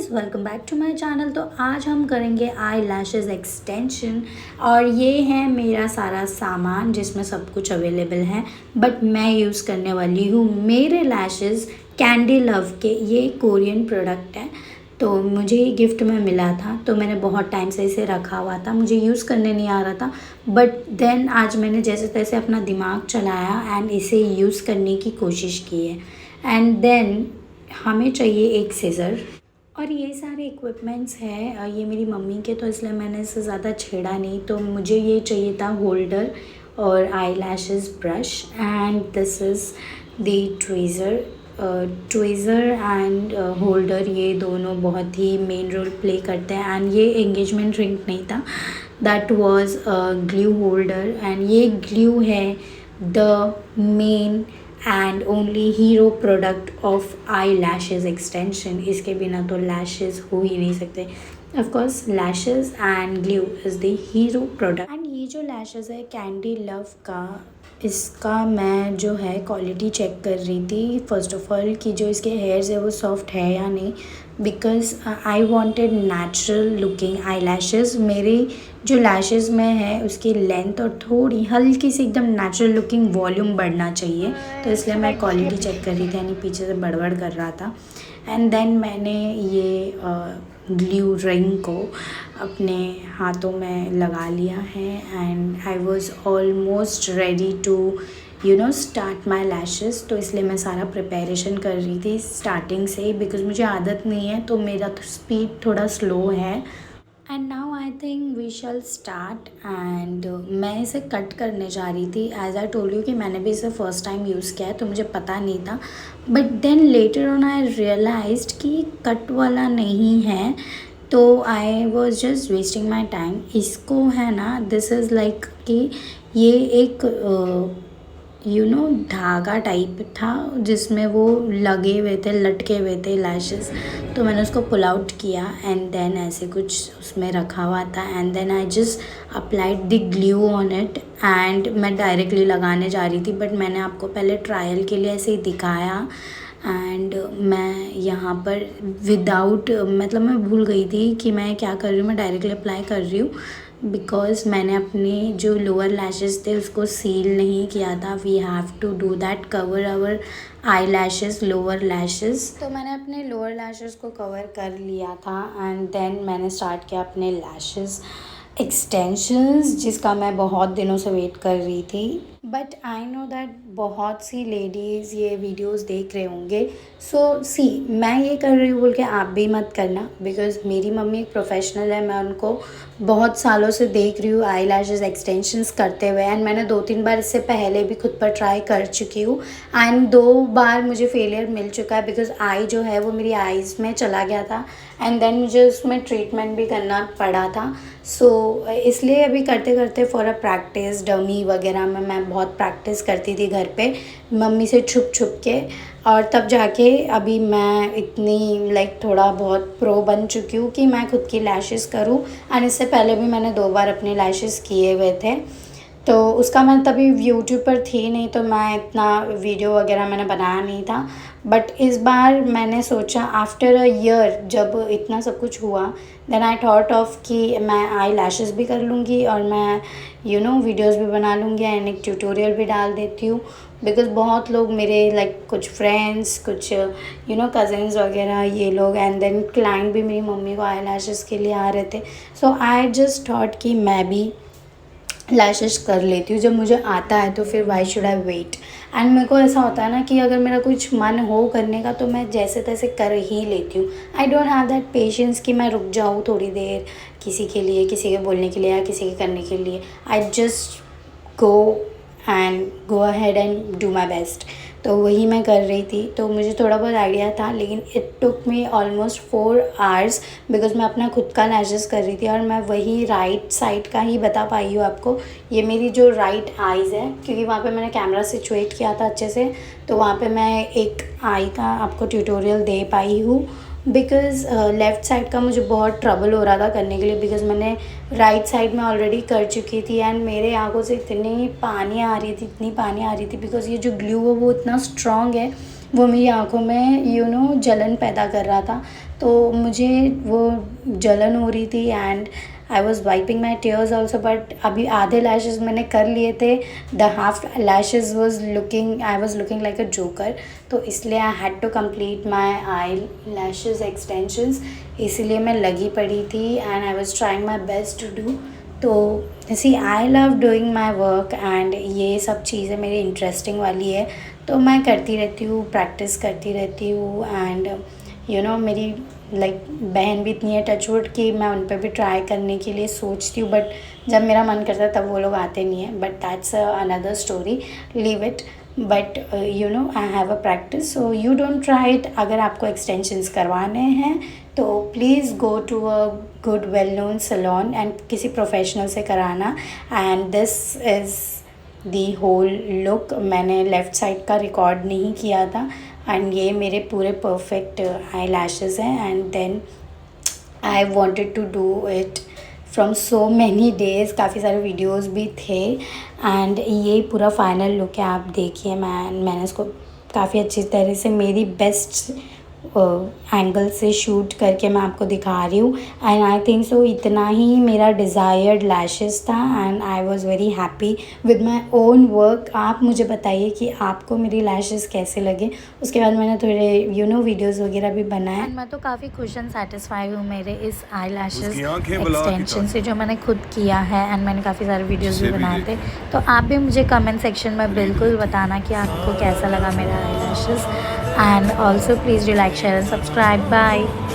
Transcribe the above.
Guys, welcome back to my channel. तो आज हम करेंगे आई लैशेज़ एक्सटेंशन और ये है मेरा सारा सामान जिसमें सब कुछ अवेलेबल है। बट मैं यूज़ करने वाली हूँ मेरे लैशेज़ कैंडी लव के। ये कोरियन प्रोडक्ट है, तो मुझे ये गिफ्ट में मिला था, तो मैंने बहुत टाइम से इसे रखा हुआ था। मुझे यूज़ करने नहीं आ रहा था, बट देन आज मैंने जैसे तैसे अपना दिमाग चलाया एंड इसे यूज़ करने की कोशिश की है। एंड देन हमें चाहिए एक सीज़र और ये सारे इक्विपमेंट्स हैं। ये मेरी मम्मी के, तो इसलिए मैंने इसे ज़्यादा छेड़ा नहीं। तो मुझे ये चाहिए था होल्डर और आई lashes brush and this is the tweezer and holder. ये दोनों बहुत ही मेन रोल प्ले करते हैं। एंड ये एंगेजमेंट रिंग नहीं था, that was glue holder. And ये ग्लू है the main and only hero product of I lashes extension. इसके बिना तो लैशेज़ हो ही नहीं सकते। Of course lashes and glue is the hero product. And ये जो लैशेज़ है कैंडी लव का, इसका मैं जो है क्वालिटी चेक कर रही थी फर्स्ट ऑफ ऑल कि जो इसके हेयर्स है वो सॉफ्ट है या नहीं, because I wanted natural looking I lashes. मेरी जो लैशेज़ में है उसकी लेंथ और थोड़ी हल्की सी एकदम नेचुरल लुकिंग वॉल्यूम बढ़ना चाहिए, तो इसलिए मैं क्वालिटी चेक कर रही थी, यानी पीछे से बड़बड़ कर रहा था। एंड देन मैंने ये ग्लू रिंग को अपने हाथों में लगा लिया है and I was almost ready to start my lashes. तो इसलिए मैं सारा प्रिपरेशन कर रही थी स्टार्टिंग से ही, बिकॉज़ मुझे आदत नहीं है, तो मेरा स्पीड थोड़ा स्लो है। And now I think we shall start. And मैं इसे कट करने जा रही थी। एज आई टोल्ड यू कि मैंने भी इसे फ़र्स्ट टाइम यूज़ किया है, तो मुझे पता नहीं था। But then later on I realized कि कट वाला नहीं है, तो I was just wasting my time. इसको है ना, दिस इज़ लाइक कि ये एक धागा टाइप था जिसमें वो लगे हुए थे, लटके हुए थे लैशेज़। तो मैंने उसको पुल आउट किया एंड देन ऐसे कुछ उसमें रखा हुआ था। And then I just applied the glue on it and मैं डायरेक्टली लगाने जा रही थी, बट मैंने आपको पहले ट्रायल के लिए ऐसे ही दिखाया। एंड मैं यहाँ पर विदाउट मतलब मैं भूल गई थी कि मैं क्या कर रही हूँ, मैं डायरेक्टली अप्लाई कर रही हूँ, बिकॉज मैंने अपने जो लोअर लैशेज़ थे उसको सील नहीं किया था। We have to do that, cover our eye lashes, lower lashes. तो मैंने अपने लोअर लैशेज़ को कवर कर लिया था एंड देन मैंने स्टार्ट किया अपने लैशेज़ एक्सटेंशंस, जिसका मैं बहुत दिनों से वेट कर रही थी। बट आई नो दैट बहुत सी लेडीज़ ये वीडियोस देख रहे होंगे। सो सी, मैं ये कर रही हूँ बोल के आप भी मत करना, बिकॉज़ मेरी मम्मी एक प्रोफेशनल है। मैं उनको बहुत सालों से देख रही हूँ आई लैशेज़ एक्सटेंशंस करते हुए, एंड मैंने 2-3 बार इससे पहले भी खुद पर ट्राई कर चुकी हूँ एंड 2 बार मुझे फेलियर मिल चुका है, बिकॉज़ आई जो है वो मेरी आइज़ में चला गया था एंड देन मुझे उसमें ट्रीटमेंट भी करना पड़ा था। सो इसलिए अभी करते करते फॉर अ प्रैक्टिस डमी वगैरह में मैं बहुत प्रैक्टिस करती थी घर पे मम्मी से छुप छुप के, और तब जाके अभी मैं इतनी लाइक थोड़ा बहुत प्रो बन चुकी हूँ कि मैं खुद की लैशेज़ करूँ। एंड इससे पहले भी मैंने 2 बार अपने लैशेज़ किए हुए थे, तो उसका मैं तभी यूट्यूब पर थी नहीं, तो मैं इतना वीडियो वगैरह मैंने बनाया नहीं था। बट इस बार मैंने सोचा आफ्टर अ ईयर जब इतना सब कुछ हुआ, देन आई थॉट ऑफ कि मैं आई लैशेज़ भी कर लूँगी और मैं वीडियोज़ भी बना लूँगी एंड एक ट्यूटोरियल भी डाल देती हूँ, बिकॉज़ बहुत लोग मेरे लाइक कुछ फ्रेंड्स, कुछ कज़िन्स वगैरह ये लोग, एंड देन क्लाइंट भी मेरी मम्मी को आई लैशेज़ के लिए आ रहे थे। सो आई जस्ट थॉट कि मैं भी लैशेज़ कर लेती हूँ, जब मुझे आता है तो फिर why should I wait. And मेरे को ऐसा होता है ना कि अगर मेरा कुछ मन हो करने का तो मैं जैसे तैसे कर ही लेती हूँ। I don't have that patience कि मैं रुक जाऊँ थोड़ी देर किसी के लिए, किसी के बोलने के लिए या किसी के करने के लिए। I just go ahead and do my best. तो वही मैं कर रही थी, तो मुझे थोड़ा बहुत आइडिया था, लेकिन it took me almost 4 hours, because मैं अपना खुद का लैशेज़ कर रही थी और मैं वही राइट साइड का ही बता पाई हूँ आपको। ये मेरी जो राइट आइज़ है, क्योंकि वहाँ पे मैंने कैमरा सिचुएट किया था अच्छे से, तो वहाँ पे मैं एक आई का आपको ट्यूटोरियल दे पाई हूँ, बिकॉज़ लेफ़्ट साइड का मुझे बहुत ट्रबल हो रहा था करने के लिए, बिकॉज़ मैंने राइट साइड में ऑलरेडी कर चुकी थी एंड मेरे आँखों से इतनी पानी आ रही थी, बिकॉज़ ये जो ग्लू है वो इतना स्ट्रॉन्ग है, वो मेरी आँखों में जलन पैदा कर रहा था। तो मुझे वो जलन हो रही थी and I was wiping my tears also, but अभी आधे लैशेज़ मैंने कर लिए थे। The half lashes I was looking like a joker, तो इसलिए I had to complete my eyelashes extensions, इसीलिए मैं लगी पड़ी थी and I was trying my best to do. तो see I love doing my work and ये सब चीज़ें मेरी इंटरेस्टिंग वाली है, तो मैं करती रहती हूँ, प्रैक्टिस करती रहती हूँ एंड मेरी बहन भी इतनी है टचवुड कि मैं उन पे भी ट्राई करने के लिए सोचती हूँ, बट जब मेरा मन करता है तब वो लोग आते नहीं हैं, but that's another story, leave it. But I have a practice, so you don't try it. अगर आपको एक्सटेंशंस करवाने हैं तो please go to a good well known salon and किसी प्रोफेशनल से कराना। And this is the whole look. मैंने left side का रिकॉर्ड नहीं किया था एंड ये मेरे पूरे परफेक्ट आई लैशेज़ हैं and then I wanted to do it from so many days, काफ़ी सारे वीडियोज़ भी थे एंड ये पूरा फाइनल लुक है। आप देखिए, मैंने इसको काफ़ी अच्छी तरह से मेरी बेस्ट एंगल से शूट करके मैं आपको दिखा रही हूँ एंड आई थिंक सो इतना ही मेरा डिज़ायर्ड लैशेज़ था and I was very happy with my own work. आप मुझे बताइए कि आपको मेरी लैशेज़ कैसे लगे। उसके बाद मैंने थोड़े वीडियोज़ वगैरह भी बनाए। मैं तो काफ़ी खुश एंड सेटिस्फाई हूँ मेरे इस आई लैशेज़ एक्सटेंशन से जो मैंने खुद किया है एंड मैंने काफ़ी सारे वीडियोज़ भी बनाए थे। तो आप भी मुझे कमेंट सेक्शन में बिल्कुल बताना कि आपको कैसा लगा मेरा आई lashes. And also please do like, share and subscribe. Bye.